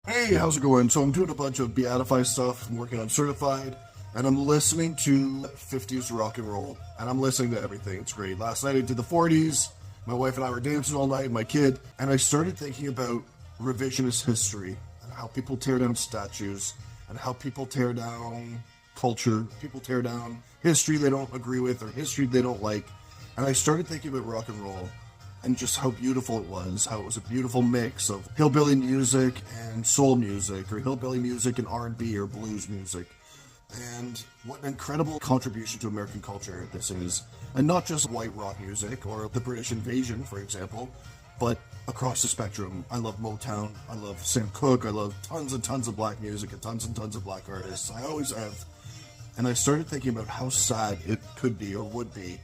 Hey, how's it going? So I'm doing a bunch of Beatify stuff. I'm working on Certified, and I'm listening to 50s rock and roll, and I'm listening to everything. It's great. Last night I did the 40s. My wife and I were dancing all night, my kid, and I started thinking about revisionist history and how people tear down statues and how people tear down culture. People tear down history they don't agree with or history they don't like. And I started thinking about rock and roll and just how beautiful it was, how it was a beautiful mix of hillbilly music and soul music, or hillbilly music and R&B or blues music. And what an incredible contribution to American culture this is. And not just white rock music or the British invasion, for example, but across the spectrum. I love Motown, I love Sam Cooke, I love tons and tons of black music and tons of black artists. I always have. And I started thinking about how sad it could be or would be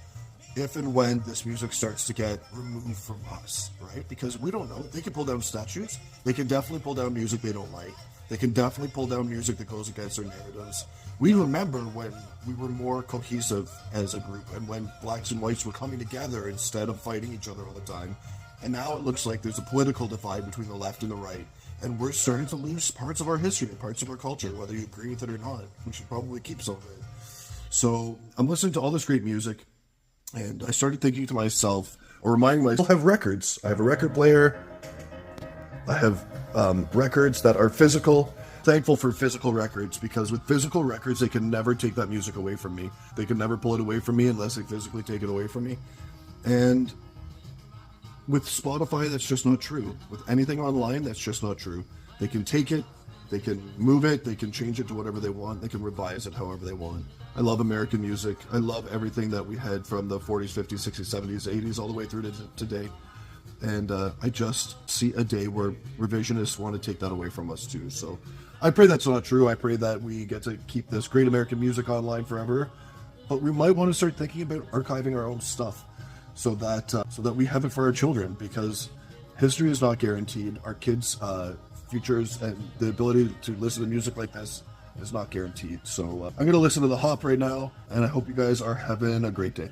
if and when this music starts to get removed from us, right? Because we don't know. They can pull down statues. They can definitely pull down music they don't like. They can definitely pull down music that goes against their narratives. We remember when we were more cohesive as a group and when blacks and whites were coming together instead of fighting each other all the time. And now it looks like there's a political divide between the left and the right. And we're starting to lose parts of our history, parts of our culture, whether you agree with it or not. We should probably keep some of it. So I'm listening to all this great music. And I started thinking to myself, or reminding myself, I have records. I have a record player. I have records that are physical. Thankful for physical records, because with physical records, they can never take that music away from me. They can never pull it away from me unless they physically take it away from me. And with Spotify, that's just not true. With anything online, that's just not true. They can take it, they can move it, they can change it to whatever they want, they can revise it however they want. I love American music. I love everything that we had from the 40s, 50s, 60s, 70s, 80s, all the way through to today. And I just see a day where revisionists want to take that away from us too. So I pray that's not true. I pray that we get to keep this great American music online forever. But we might want to start thinking about archiving our own stuff so that we have it for our children, because history is not guaranteed. Our kids' futures and the ability to listen to music like this is not guaranteed. So I'm going to listen to The Hop right now, and I hope you guys are having a great day.